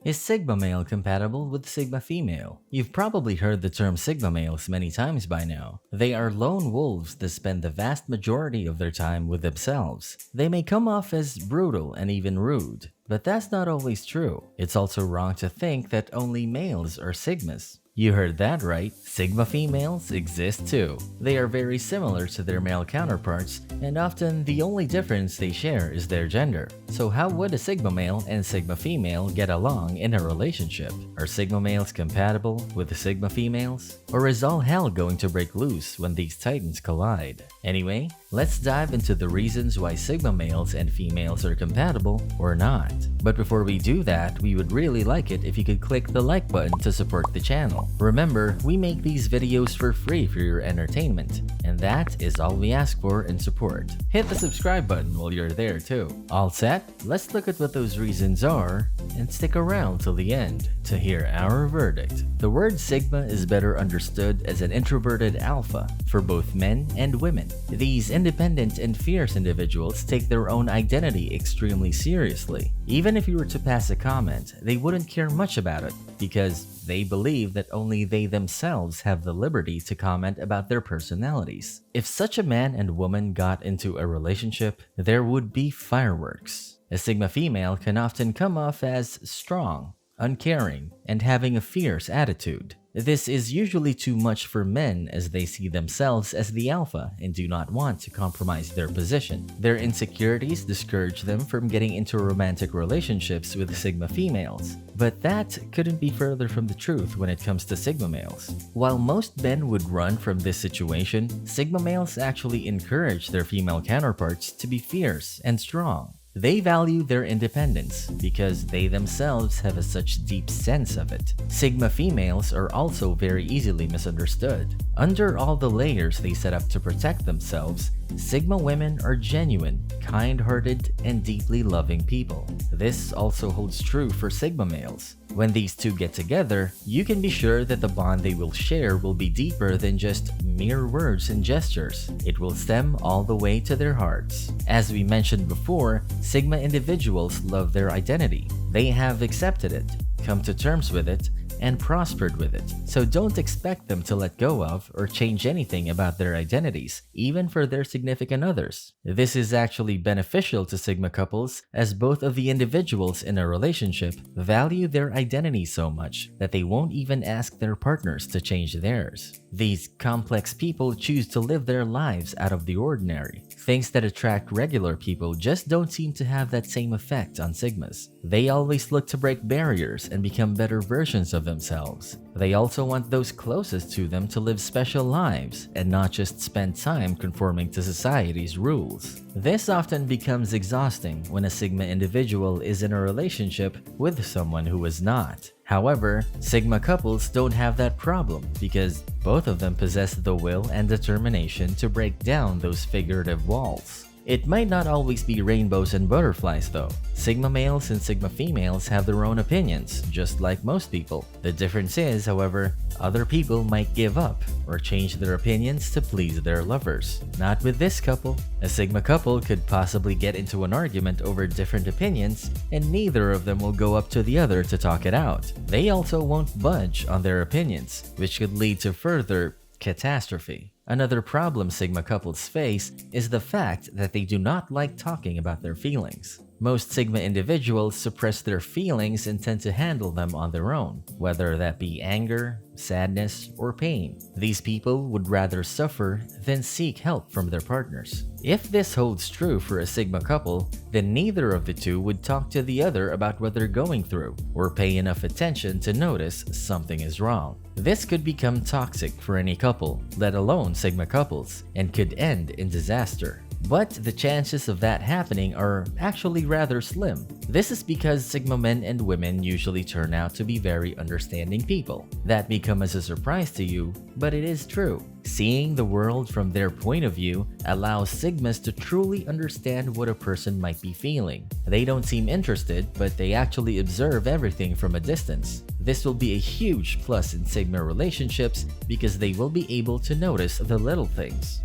Is Sigma male compatible with Sigma female? You've probably heard the term Sigma males many times by now. They are lone wolves that spend the vast majority of their time with themselves. They may come off as brutal and even rude, but that's not always true. It's also wrong to think that only males are Sigmas. You heard that right, Sigma females exist too. They are very similar to their male counterparts, and often the only difference they share is their gender. So how would a Sigma male and Sigma female get along in a relationship? Are Sigma males compatible with the Sigma females? Or is all hell going to break loose when these titans collide? Anyway, let's dive into the reasons why Sigma males and females are compatible or not. But before we do that, we would really like it if you could click the like button to support the channel. Remember, we make these videos for free for your entertainment, and that is all we ask for in support. Hit the subscribe button while you're there too. All set? Let's look at what those reasons are, and stick around till the end to hear our verdict. The word Sigma is better understood as an introverted alpha for both men and women. These independent and fierce individuals take their own identity extremely seriously. Even if you were to pass a comment, they wouldn't care much about it because they believe that only they themselves have the liberty to comment about their personalities. If such a man and woman got into a relationship, there would be fireworks. A Sigma female can often come off as strong, uncaring, and having a fierce attitude. This is usually too much for men as they see themselves as the alpha and do not want to compromise their position. Their insecurities discourage them from getting into romantic relationships with Sigma females. But that couldn't be further from the truth when it comes to Sigma males. While most men would run from this situation, Sigma males actually encourage their female counterparts to be fierce and strong. They value their independence because they themselves have such deep sense of it. Sigma females are also very easily misunderstood. Under all the layers they set up to protect themselves, Sigma women are genuine, kind-hearted, and deeply loving people. This also holds true for Sigma males. When these two get together, you can be sure that the bond they will share will be deeper than just mere words and gestures. It will stem all the way to their hearts. As we mentioned before, Sigma individuals love their identity. They have accepted it, come to terms with it, and prospered with it. So don't expect them to let go of or change anything about their identities, even for their significant others. This is actually beneficial to Sigma couples as both of the individuals in a relationship value their identity so much that they won't even ask their partners to change theirs. These complex people choose to live their lives out of the ordinary. Things that attract regular people just don't seem to have that same effect on Sigmas. They always look to break barriers and become better versions of themselves. They also want those closest to them to live special lives and not just spend time conforming to society's rules. This often becomes exhausting when a Sigma individual is in a relationship with someone who is not. However, Sigma couples don't have that problem because both of them possess the will and determination to break down those figurative walls. It might not always be rainbows and butterflies though. Sigma males and Sigma females have their own opinions, just like most people. The difference is, however, other people might give up or change their opinions to please their lovers. Not with this couple. A Sigma couple could possibly get into an argument over different opinions, and neither of them will go up to the other to talk it out. They also won't budge on their opinions, which could lead to further catastrophe. Another problem Sigma couples face is the fact that they do not like talking about their feelings. Most Sigma individuals suppress their feelings and tend to handle them on their own, whether that be anger, sadness, or pain. These people would rather suffer than seek help from their partners. If this holds true for a Sigma couple, then neither of the two would talk to the other about what they're going through or pay enough attention to notice something is wrong. This could become toxic for any couple, let alone Sigma couples, and could end in disaster. But the chances of that happening are actually rather slim. This is because Sigma men and women usually turn out to be very understanding people. That may come as a surprise to you, but it is true. Seeing the world from their point of view allows Sigmas to truly understand what a person might be feeling. They don't seem interested, but they actually observe everything from a distance. This will be a huge plus in Sigma relationships because they will be able to notice the little things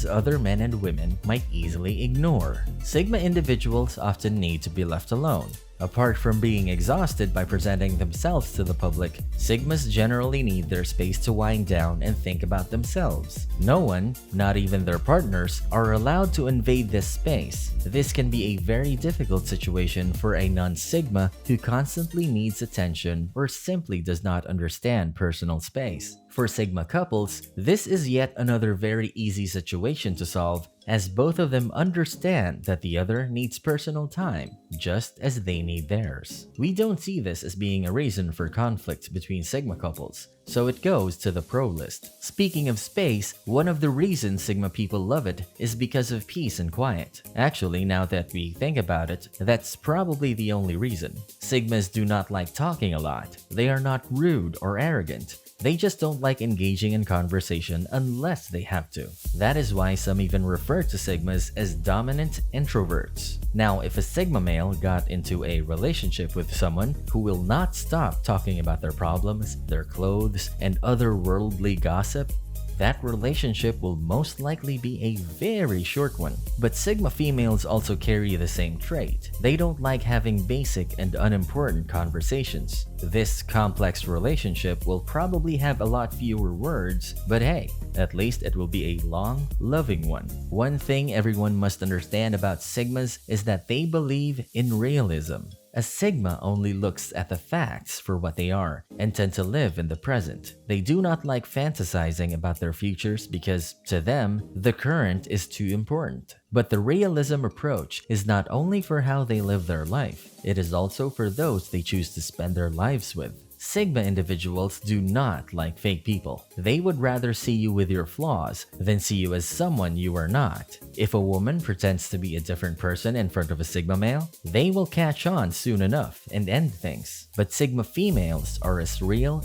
other men and women might easily ignore. Sigma individuals often need to be left alone. Apart from being exhausted by presenting themselves to the public, Sigmas generally need their space to wind down and think about themselves. No one, not even their partners, are allowed to invade this space. This can be a very difficult situation for a non-Sigma who constantly needs attention or simply does not understand personal space. For Sigma couples, this is yet another very easy situation to solve, as both of them understand that the other needs personal time, just as they need theirs. We don't see this as being a reason for conflict between Sigma couples, so it goes to the pro list. Speaking of space, one of the reasons Sigma people love it is because of peace and quiet. Actually, now that we think about it, that's probably the only reason. Sigmas do not like talking a lot. They are not rude or arrogant. They just don't like engaging in conversation unless they have to. That is why some even refer to Sigmas as dominant introverts. Now, if a Sigma male got into a relationship with someone who will not stop talking about their problems, their clothes, and other worldly gossip, that relationship will most likely be a very short one. But Sigma females also carry the same trait. They don't like having basic and unimportant conversations. This complex relationship will probably have a lot fewer words, but hey, at least it will be a long, loving one. One thing everyone must understand about Sigmas is that they believe in realism. A Sigma only looks at the facts for what they are and tend to live in the present. They do not like fantasizing about their futures because, to them, the current is too important. But the realism approach is not only for how they live their life, it is also for those they choose to spend their lives with. Sigma individuals do not like fake people. They would rather see you with your flaws than see you as someone you are not. If a woman pretends to be a different person in front of a Sigma male, they will catch on soon enough and end things. But Sigma females are as real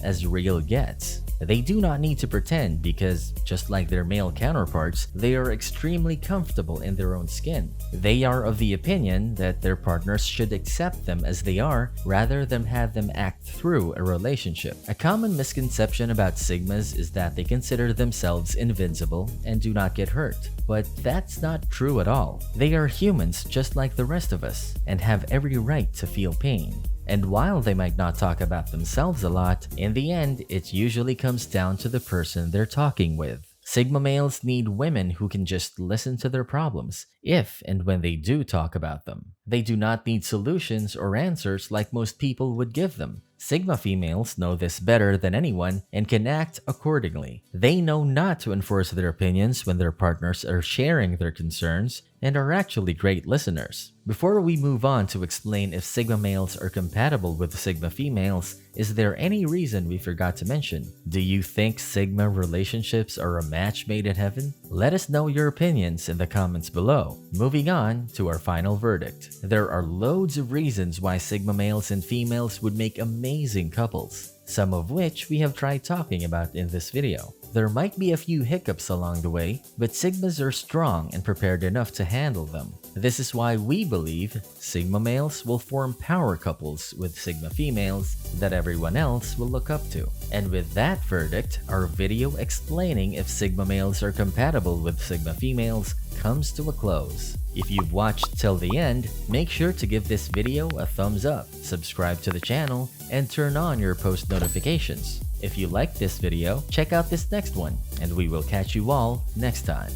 gets. They do not need to pretend because, just like their male counterparts, they are extremely comfortable in their own skin. They are of the opinion that their partners should accept them as they are rather than have them act through a relationship. A common misconception about Sigmas is that they consider themselves invincible and do not get hurt. But that's not true at all. They are humans just like the rest of us and have every right to feel pain. And while they might not talk about themselves a lot, in the end, it usually comes down to the person they're talking with. Sigma males need women who can just listen to their problems, if and when they do talk about them. They do not need solutions or answers like most people would give them. Sigma females know this better than anyone and can act accordingly. They know not to enforce their opinions when their partners are sharing their concerns and are actually great listeners. Before we move on to explain if Sigma males are compatible with Sigma females, is there any reason we forgot to mention? Do you think Sigma relationships are a match made in heaven? Let us know your opinions in the comments below. Moving on to our final verdict. There are loads of reasons why Sigma males and females would make amazing couples, some of which we have tried talking about in this video. There might be a few hiccups along the way, but Sigmas are strong and prepared enough to handle them. This is why we believe Sigma males will form power couples with Sigma females that everyone else will look up to. And with that verdict, our video explaining if Sigma males are compatible with Sigma females comes to a close. If you've watched till the end, make sure to give this video a thumbs up, subscribe to the channel, and turn on your post notifications. If you liked this video, check out this next one, and we will catch you all next time.